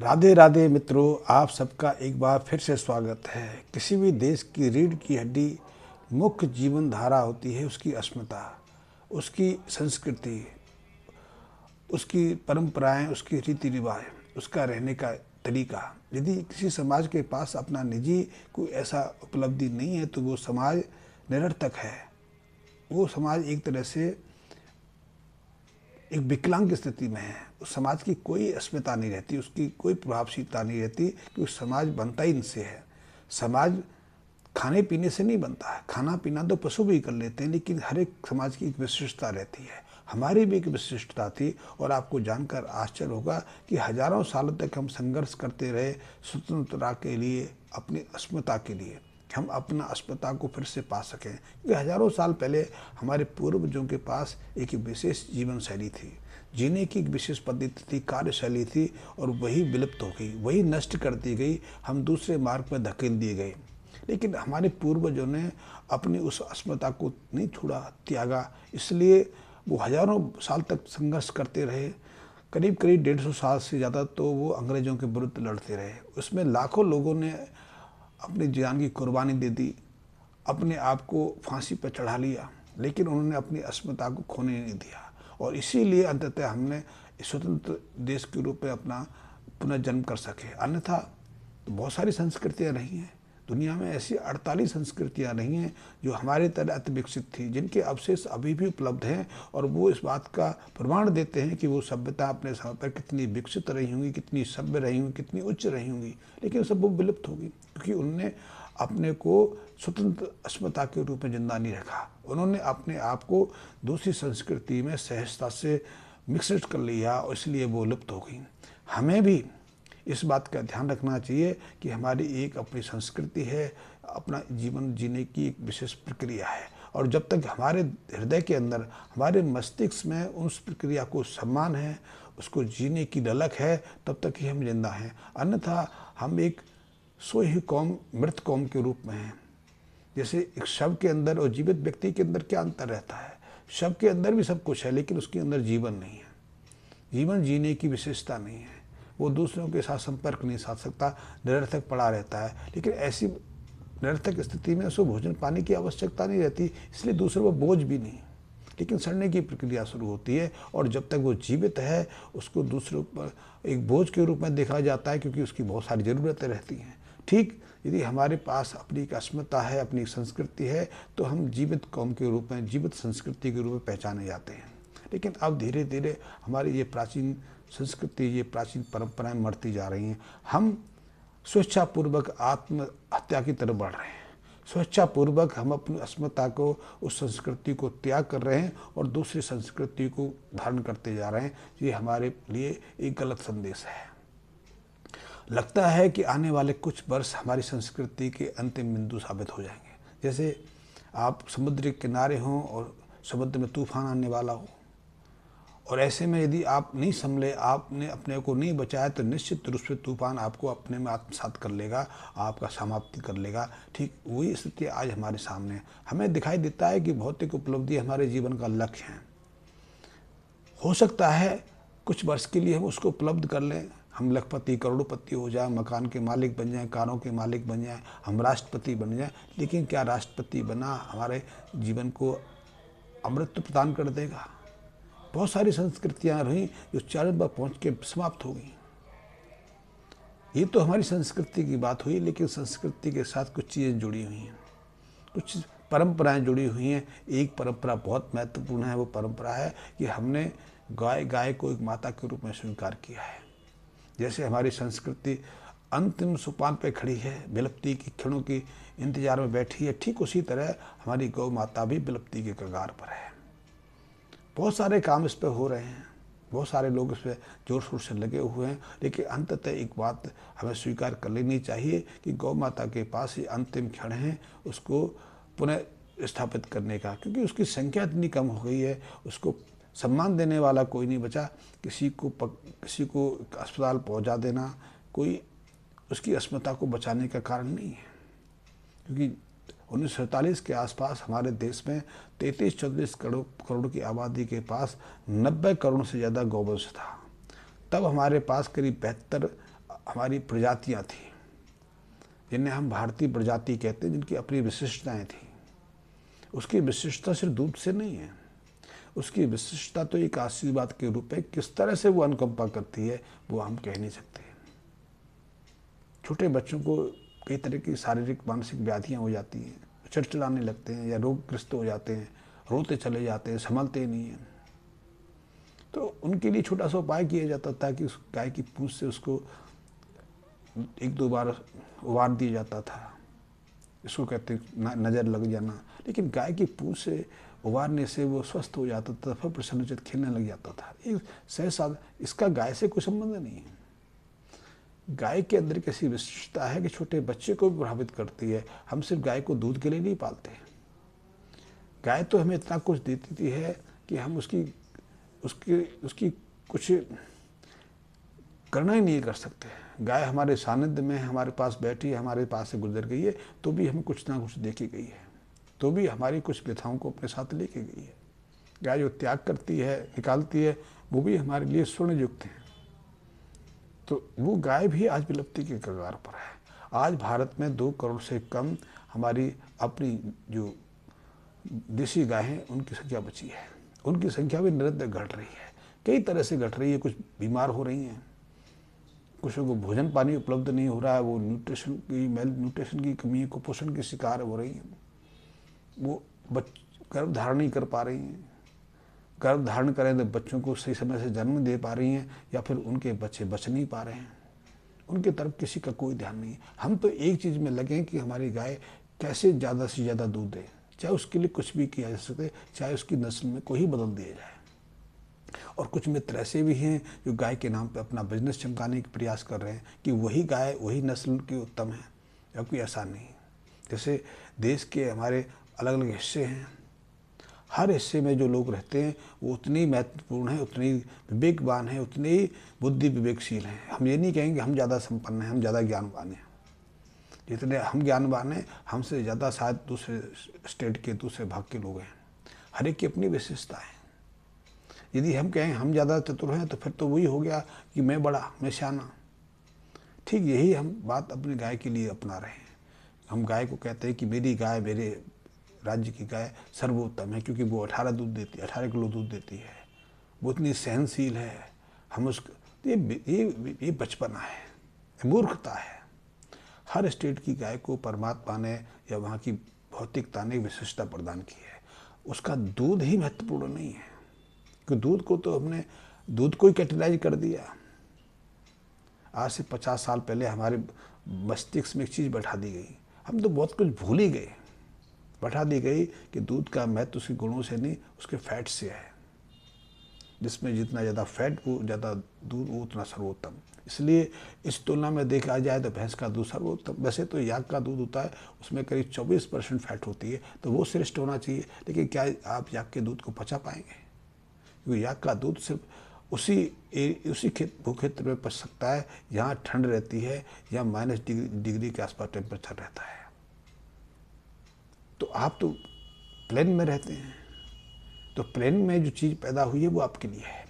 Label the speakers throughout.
Speaker 1: राधे राधे मित्रों, आप सबका एक बार फिर से स्वागत है। किसी भी देश की रीढ़ की हड्डी मुख्य जीवन धारा होती है उसकी अस्मिता, उसकी संस्कृति, उसकी परंपराएं, उसकी रीति रिवाज, उसका रहने का तरीका। यदि किसी समाज के पास अपना निजी कोई ऐसा उपलब्धि नहीं है तो वो समाज निरर्थक है। वो समाज एक तरह से एक विकलांग स्थिति में है। उस समाज की कोई अस्मिता नहीं रहती, उसकी कोई प्रभावशीलता नहीं रहती, क्योंकि समाज बनता ही इनसे है। समाज खाने पीने से नहीं बनता है। खाना पीना तो पशु भी कर लेते हैं, लेकिन हर एक समाज की एक विशिष्टता रहती है। हमारी भी एक विशिष्टता थी और आपको जानकर आश्चर्य होगा कि हजारों सालों तक हम संघर्ष करते रहे स्वतंत्रता के लिए, अपनी अस्मिता के लिए, कि हम अपना अस्मिता को फिर से पा सकें। क्योंकि हजारों साल पहले हमारे पूर्वजों के पास एक विशेष जीवन शैली थी, जीने की एक विशेष पद्धति थी, कार्यशैली थी, और वही विलुप्त हो गई, वही नष्ट कर दी गई। हम दूसरे मार्ग पर धकेल दिए गए। लेकिन हमारे पूर्वजों ने अपनी उस अस्मिता को नहीं छोड़ा, त्यागा। इसलिए वो हजारों साल तक संघर्ष करते रहे। करीब करीब 150 साल से ज़्यादा तो वो अंग्रेज़ों के विरुद्ध लड़ते रहे। उसमें लाखों लोगों ने अपनी जान की कुर्बानी दे दी, अपने आप को फांसी पर चढ़ा लिया, लेकिन उन्होंने अपनी अस्मिता को खोने नहीं दिया। और इसीलिए अंततः हमने स्वतंत्र देश के रूप में अपना पुनर्जन्म कर सके। अन्यथा तो बहुत सारी संस्कृतियाँ रही हैं दुनिया में, ऐसी 48 संस्कृतियाँ रही हैं जो हमारे तरह अति विकसित थी, जिनके अवशेष अभी भी उपलब्ध हैं, और वो इस बात का प्रमाण देते हैं कि वो सभ्यता अपने समय पर कितनी विकसित रही होंगी, कितनी सभ्य रही होंगी, कितनी उच्च रही होंगी। लेकिन सब वो विलुप्त होगी, क्योंकि उनने अपने को स्वतंत्र अस्मिता के रूप में जिंदा नहीं रखा। उन्होंने अपने आप को दूसरी संस्कृति में सहजता से मिक्सड कर लिया, और इसलिए वो लुप्त हो गई। हमें भी इस बात का ध्यान रखना चाहिए कि हमारी एक अपनी संस्कृति है, अपना जीवन जीने की एक विशेष प्रक्रिया है, और जब तक हमारे हृदय के अंदर, हमारे मस्तिष्क में उस प्रक्रिया को सम्मान है, उसको जीने की ललक है, तब तक ही हम जिंदा हैं। अन्यथा हम एक सोई हुई कौम, मृत कौम के रूप में हैं। जैसे एक शव के अंदर और जीवित व्यक्ति के अंदर क्या अंतर रहता है? शव के अंदर भी सब कुछ है, लेकिन उसके अंदर जीवन नहीं है, जीवन जीने की विशेषता नहीं है। वो दूसरों के साथ संपर्क नहीं साध सकता, निरर्थक पड़ा रहता है। लेकिन ऐसी निरर्थक स्थिति में उसको भोजन पानी की आवश्यकता नहीं रहती, इसलिए दूसरों पर बोझ भी नहीं। लेकिन सड़ने की प्रक्रिया शुरू होती है, और जब तक वो जीवित है उसको दूसरों पर एक बोझ के रूप में देखा जाता है, क्योंकि उसकी बहुत सारी ज़रूरतें रहती हैं। ठीक यदि हमारे पास अपनी एक अस्मिता है, अपनी संस्कृति है, तो हम जीवित कौम के रूप में, जीवित संस्कृति के रूप में पहचाने जाते हैं। लेकिन अब धीरे धीरे हमारी ये प्राचीन संस्कृति, ये प्राचीन परंपराएं मरती जा रही हैं। हम स्वेच्छापूर्वक आत्महत्या की तरफ बढ़ रहे हैं। स्वेच्छापूर्वक हम अपनी अस्मिता को, उस संस्कृति को त्याग कर रहे हैं और दूसरी संस्कृति को धारण करते जा रहे हैं। ये हमारे लिए एक गलत संदेश है। लगता है कि आने वाले कुछ वर्ष हमारी संस्कृति के अंतिम बिंदु साबित हो जाएंगे। जैसे आप समुद्र के किनारे हों और समुद्र में तूफान आने वाला हो, और ऐसे में यदि आप नहीं संभले, आपने अपने को नहीं बचाया, तो निश्चित रूप से तूफान आपको अपने में आत्मसात कर लेगा, आपका समाप्ति कर लेगा। ठीक वही स्थिति आज हमारे सामने है। हमें दिखाई देता है कि भौतिक उपलब्धि हमारे जीवन का लक्ष्य है। हो सकता है कुछ वर्ष के लिए हम उसको उपलब्ध कर लें, हम लखपति करोड़पति हो जाए, मकान के मालिक बन जाएं, कारों के मालिक बन जाएं, हम राष्ट्रपति बन जाएं। लेकिन क्या राष्ट्रपति बना हमारे जीवन को अमृत प्रदान कर देगा? बहुत सारी संस्कृतियां रहीं जो चरण पर पहुंच के समाप्त हो गई। ये तो हमारी संस्कृति की बात हुई, लेकिन संस्कृति के साथ कुछ चीज़ें जुड़ी हुई हैं, कुछ परंपराएं जुड़ी हुई हैं। एक परंपरा बहुत महत्वपूर्ण है। वो परंपरा है कि हमने गाय को एक माता के रूप में स्वीकार किया है। जैसे हमारी संस्कृति अंतिम सोपान पर खड़ी है, विलुप्ति की क्षणों की इंतजार में बैठी है, ठीक उसी तरह हमारी गौ माता भी विलुप्ति के कगार पर है। बहुत सारे काम इस पर हो रहे हैं, बहुत सारे लोग इस पर जोर शोर से लगे हुए हैं, लेकिन अंततः एक बात हमें स्वीकार कर लेनी चाहिए कि गौ माता के पास ये अंतिम क्षण है उसको पुनः स्थापित करने का, क्योंकि उसकी संख्या इतनी कम हो गई है, उसको सम्मान देने वाला कोई नहीं बचा। किसी को अस्पताल पहुंचा देना कोई उसकी अस्मिता को बचाने का कारण नहीं है, क्योंकि 1947 के आसपास हमारे देश में 33-34 करोड़ की आबादी के पास 90 करोड़ से ज़्यादा गौवंश था। तब हमारे पास करीब 72 हमारी प्रजातियां थी, जिन्हें हम भारतीय प्रजाति कहते हैं, जिनकी अपनी विशिष्टताएं थी। उसकी विशिष्टता सिर्फ दूध से नहीं है, उसकी विशिष्टता तो एक आशीर्वाद के रूप में किस तरह से वो अनुकंपा करती है वो हम कह नहीं सकते। छोटे बच्चों को कई तरह की शारीरिक मानसिक व्याधियां हो जाती हैं, चिड़चिड़ाने लगते हैं या रोगग्रस्त हो जाते हैं, रोते चले जाते हैं, संभलते ही नहीं हैं। तो उनके लिए छोटा सा उपाय किया जाता था कि उस गाय की पूंछ से उसको 1-2 बार उबार दिया जाता था। इसको कहते नज़र लग जाना। लेकिन गाय की पूंछ से उबारने से वो स्वस्थ हो जाता था, फिर प्रसन्नचित खेलने लग जाता था। एक सहज, इसका गाय से कोई संबंध नहीं है। गाय के अंदर कैसी विशिष्टता है कि छोटे बच्चे को भी प्रभावित करती है। हम सिर्फ गाय को दूध के लिए नहीं पालते। गाय तो हमें इतना कुछ देती है कि हम उसकी कुछ करना ही नहीं कर सकते। गाय हमारे सानिध्य में हमारे पास बैठी है, हमारे पास से गुजर गई है, तो भी हमें कुछ ना कुछ दे के गई है, तो भी हमारी कुछ व्यथाओं को अपने साथ लेके गई है। गाय जो त्याग करती है, निकालती है, वो भी हमारे लिए स्वर्ण युक्त है। तो वो गाय भी आज विलुप्ति के कगार पर है। आज भारत में 2 करोड़ से कम हमारी अपनी जो देसी गाय हैं उनकी संख्या बची है। उनकी संख्या भी निरंतर घट रही है, कई तरह से घट रही है। कुछ बीमार हो रही हैं, कुछ को भोजन पानी उपलब्ध नहीं हो रहा है, वो मेल न्यूट्रिशन की कमी, कुपोषण की शिकार हो रही हैं, वो गर्भ धारण नहीं कर पा रही हैं। गर्भ धारण करें तो बच्चों को सही समय से जन्म दे पा रही हैं या फिर उनके बच्चे बच नहीं पा रहे हैं। उनके तरफ किसी का कोई ध्यान नहीं है। हम तो एक चीज़ में लगे कि हमारी गाय कैसे ज़्यादा से ज़्यादा दूध दे, चाहे उसके लिए कुछ भी किया जा सके, चाहे उसकी नस्ल में कोई बदल दिया जाए। और कुछ मित्र ऐसे भी हैं जो गाय के नाम पे अपना बिजनेस चमकाने का प्रयास कर रहे हैं कि वही गाय वही नस्ल की उत्तम है, जबकि ऐसा नहीं। जैसे देश के हमारे अलग अलग हिस्से हैं, हर हिस्से में जो लोग रहते हैं वो उतनी महत्वपूर्ण है, उतनी विवेकवान है, उतनी बुद्धि विवेकशील हैं। हम ये नहीं कहेंगे हम ज़्यादा संपन्न हैं, हम ज़्यादा ज्ञानवान हैं। जितने हम ज्ञानवान हैं, हमसे ज़्यादा शायद दूसरे स्टेट के, दूसरे भाग के लोग हैं। हर एक की अपनी विशेषता है। यदि हम कहें हम ज़्यादा चतुर हैं तो फिर तो वही हो गया कि मैं बड़ा, मैं सियाना। ठीक यही हम बात अपनी गाय के लिए अपना रहे हैं। हम गाय को कहते हैं कि मेरी गाय, मेरे राज्य की गाय सर्वोत्तम है, क्योंकि वो 18 किलो दूध देती है, वो इतनी सहनशील है। हम उसको ये बचपना है, मूर्खता है। हर स्टेट की गाय को परमात्मा ने या वहाँ की भौतिकता ने विशिष्टता प्रदान की है। उसका दूध ही महत्वपूर्ण नहीं है, कि दूध को तो हमने दूध को ही कैटेगराइज कर दिया। आज से 50 साल पहले हमारे मस्तिष्क में एक चीज़ बैठा दी गई, हम तो बहुत कुछ भूल ही गए। बैठा दी गई कि दूध का महत्व उसके गुणों से नहीं, उसके फैट से है। जिसमें जितना ज़्यादा फैट वो ज़्यादा दूध, वो उतना सर्वोत्तम। इसलिए इस तुलना में देखा जाए तो भैंस का दूध सर्वोत्तम। वैसे तो याक का दूध होता है, उसमें करीब 24% फैट होती है, तो वो श्रेष्ठ होना चाहिए। लेकिन क्या आप याक के दूध को पचा पाएंगे? क्योंकि याक का दूध सिर्फ उसी भूक्षेत्र में पच सकता है जहाँ ठंड रहती है या -डिग्री के आसपास टेम्परेचर रहता है। तो आप तो प्लेन में रहते हैं, तो प्लेन में जो चीज़ पैदा हुई है वो आपके लिए है।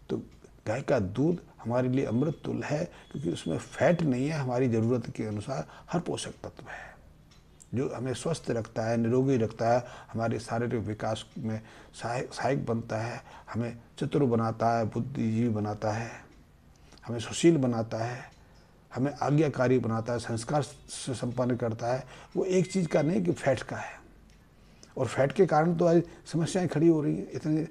Speaker 1: तो गाय का दूध हमारे लिए अमृत तुल्य है, क्योंकि उसमें फैट नहीं है, हमारी ज़रूरत के अनुसार हर पोषक तत्व है जो हमें स्वस्थ रखता है, निरोगी रखता है, हमारे शारीरिक विकास में सहायक बनता है, हमें चतुर बनाता है, बुद्धिजीवी बनाता है, हमें सुशील बनाता है, हमें आज्ञाकारी बनाता है, संस्कार से संपन्न करता है। वो एक चीज़ का नहीं कि फैट का है। और फैट के कारण तो आज समस्याएं खड़ी हो रही हैं, इतने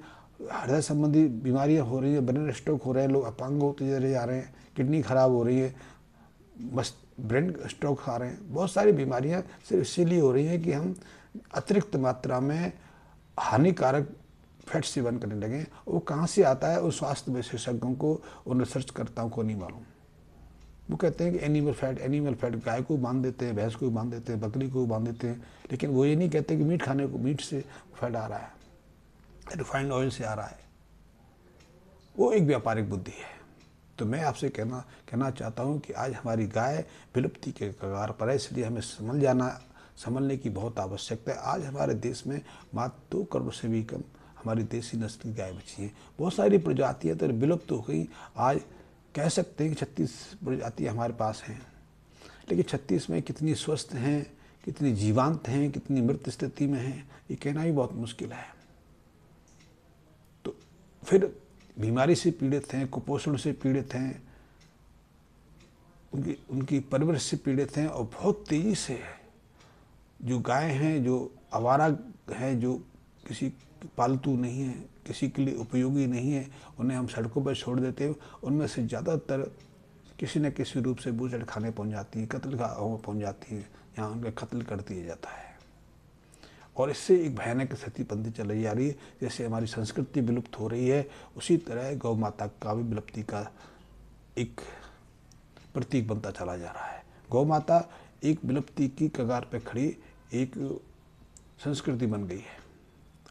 Speaker 1: हृदय संबंधी बीमारियां हो रही हैं, ब्रेन स्ट्रोक हो रहे हैं, लोग अपांग होते चले जा रहे हैं, किडनी खराब हो रही है, ब्रेन स्ट्रोक आ रहे हैं। बहुत सारी बीमारियां सिर्फ इसीलिए हो रही हैं कि हम अतिरिक्त मात्रा में हानिकारक फैट सेवन करने लगे। वो कहाँ से आता है, उस स्वास्थ्य विशेषज्ञों को, उन रिसर्चकर्ताओं को नहीं मालूम। वो कहते हैं कि एनिमल फैट गाय को बांध देते हैं, भैंस को बांध देते हैं, बकरी को बांध देते हैं, लेकिन वो ये नहीं कहते कि मीट खाने को, मीट से फैट आ रहा है, रिफाइंड ऑयल से आ रहा है। वो एक व्यापारिक बुद्धि है। तो मैं आपसे कहना चाहता हूँ कि आज हमारी गाय विलुप्ति के कगार पर है, इसलिए हमें संभलने की बहुत आवश्यकता है। आज हमारे देश में मात्र 2 करोड़ से भी कम हमारी देसी नस्ल की गाय बची हैं। बहुत सारी प्रजातियाँ तो विलुप्त हो गई। आज कह सकते हैं कि 36 प्रजातियाँ हमारे पास हैं, लेकिन 36 में कितनी स्वस्थ हैं, कितनी जीवंत हैं, कितनी मृत स्थिति में हैं, ये कहना भी बहुत मुश्किल है। तो फिर बीमारी से पीड़ित हैं, कुपोषण से पीड़ित हैं, उनकी परवरिश से पीड़ित हैं, और बहुत तेज़ी से जो गाय हैं, जो आवारा हैं, जो किसी पालतू नहीं है, किसी के लिए उपयोगी नहीं है, उन्हें हम सड़कों पर छोड़ देते हैं। उनमें से ज़्यादातर किसी न किसी रूप से बूचड़ खाने पहुंच जाती है, कत्ल गाहों पहुंच जाती है, यहाँ उनका कत्ल कर दिया जाता है। और इससे एक भयानक स्थिति बनती चली जा रही है। जैसे हमारी संस्कृति विलुप्त हो रही है, उसी तरह गौ माता का भी विलुप्ति का एक प्रतीक बनता चला जा रहा है। गौ माता एक विलुप्ति की कगार पर खड़ी एक संस्कृति बन गई है,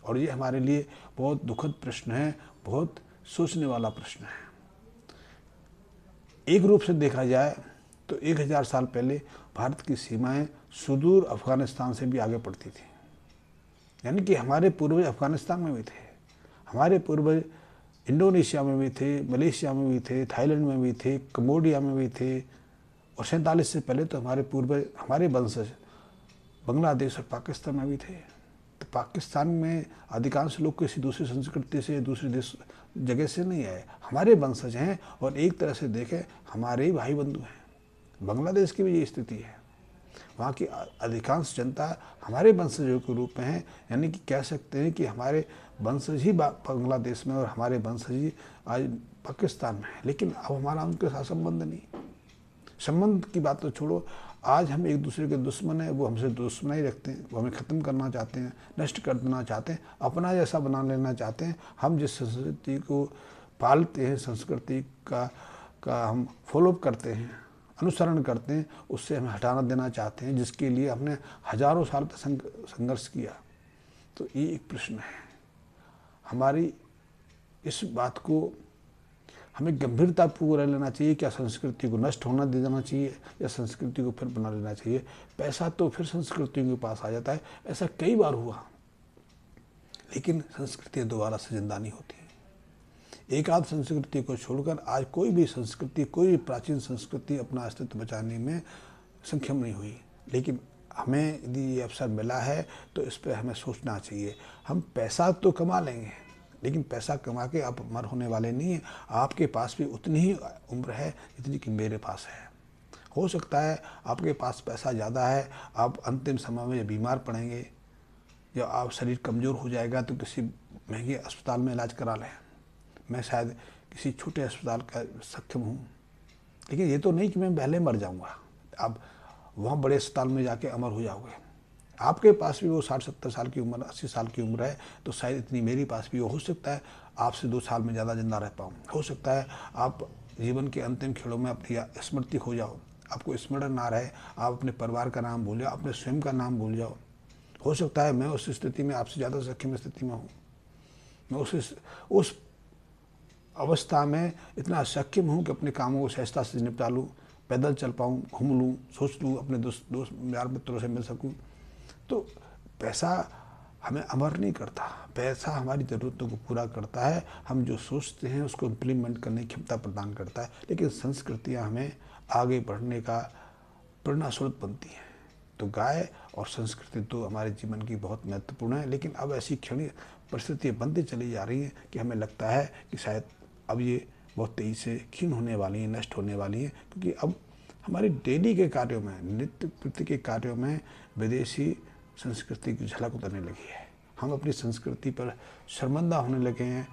Speaker 1: और ये हमारे लिए बहुत दुखद प्रश्न है, बहुत सोचने वाला प्रश्न है। एक रूप से देखा जाए तो 1000 साल पहले भारत की सीमाएं सुदूर अफगानिस्तान से भी आगे पड़ती थी। यानी कि हमारे पूर्वज अफगानिस्तान में भी थे, हमारे पूर्वज इंडोनेशिया में भी थे, मलेशिया में भी थे, थाईलैंड में भी थे, कम्बोडिया में भी थे, और 47 से पहले तो हमारे पूर्वज, हमारे वंशज बांग्लादेश और पाकिस्तान में भी थे। तो पाकिस्तान में अधिकांश लोग किसी दूसरी संस्कृति से, दूसरे देश जगह से नहीं आए, हमारे वंशज हैं, और एक तरह से देखें हमारे ही भाई बंधु हैं। बांग्लादेश की भी ये स्थिति है, वहाँ की अधिकांश जनता हमारे वंशजों के रूप में है। यानी कि कह सकते हैं कि हमारे वंशज ही बांग्लादेश में और हमारे वंशज ही आज पाकिस्तान में है, लेकिन अब हमारा उनके साथ संबंध नहीं। संबंध की बात तो छोड़ो, आज हम एक दूसरे के दुश्मन हैं, वो हमसे दुश्मनी रखते हैं, वो हमें ख़त्म करना चाहते हैं, नष्ट कर देना चाहते हैं, अपना जैसा बना लेना चाहते हैं। हम जिस संस्कृति को पालते हैं, संस्कृति का हम फॉलोअप करते हैं, अनुसरण करते हैं, उससे हमें हटाना देना चाहते हैं, जिसके लिए हमने हजारों साल तक संघर्ष किया। तो ये एक प्रश्न है। हमारी इस बात को हमें गंभीरतापूर्वक लेना चाहिए। क्या संस्कृति को नष्ट होना दे देना चाहिए, या संस्कृति को फिर बना लेना चाहिए? पैसा तो फिर संस्कृतियों के पास आ जाता है, ऐसा कई बार हुआ, लेकिन संस्कृतियाँ दोबारा से जिंदा नहीं होती। एक आध संस्कृति को छोड़कर आज कोई भी संस्कृति, कोई भी प्राचीन संस्कृति अपना अस्तित्व बचाने में सक्षम नहीं हुई। लेकिन हमें यदि ये अवसर मिला है तो इस पर हमें सोचना चाहिए। हम पैसा तो कमा लेंगे, लेकिन पैसा कमा के आप अमर होने वाले नहीं हैं। आपके पास भी उतनी ही उम्र है जितनी कि मेरे पास है। हो सकता है आपके पास पैसा ज़्यादा है, आप अंतिम समय में बीमार पड़ेंगे या आप शरीर कमज़ोर हो जाएगा तो किसी महंगे अस्पताल में इलाज करा लें। मैं शायद किसी छोटे अस्पताल का सक्षम हूँ, लेकिन ये तो नहीं कि मैं पहले मर जाऊँगा, आप वहाँ बड़े अस्पताल में जाके अमर हो जाओगे। आपके पास भी वो 60-70 साल की उम्र, 80 साल की उम्र है, तो शायद इतनी मेरी पास भी हो सकता है आपसे 2 साल में ज़्यादा जिंदा रह पाऊँ। हो सकता है आप जीवन के अंतिम क्षणों में अपनी स्मृति खो जाओ, आपको स्मरण ना रहे, आप अपने परिवार का नाम भूल जाओ, अपने स्वयं का नाम भूल जाओ। हो सकता है मैं उस स्थिति में आपसे ज़्यादा सक्षम स्थिति में हूँ, मैं उस अवस्था में इतना सक्षम हूँ कि अपने कामों को सहजता से निपटा लूँ, पैदल चल पाऊँ, घूम लूँ, सोच लूँ, अपने दोस्त यार मित्रों से मिल सकूँ। तो पैसा हमें अमर नहीं करता, पैसा हमारी ज़रूरतों को पूरा करता है, हम जो सोचते हैं उसको इम्प्लीमेंट करने की क्षमता प्रदान करता है। लेकिन संस्कृतियाँ हमें आगे बढ़ने का प्रेरणा स्रोत बनती हैं। तो गाय और संस्कृति तो हमारे जीवन की बहुत महत्वपूर्ण है, लेकिन अब ऐसी क्षणिक परिस्थितियाँ बनती चली जा रही हैं कि हमें लगता है कि शायद अब ये बहुत तेज़ी से क्षीण होने वाली हैं, नष्ट होने वाली हैं, क्योंकि अब हमारी डेली के कार्यों में, नित्य प्रति के कार्यों में विदेशी संस्कृति की झलक उतरने लगी है। हम अपनी संस्कृति पर शर्मिंदा होने लगे हैं,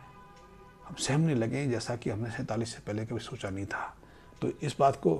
Speaker 1: हम सहमने लगे हैं, जैसा कि हमने 47 से पहले कभी सोचा नहीं था। तो इस बात को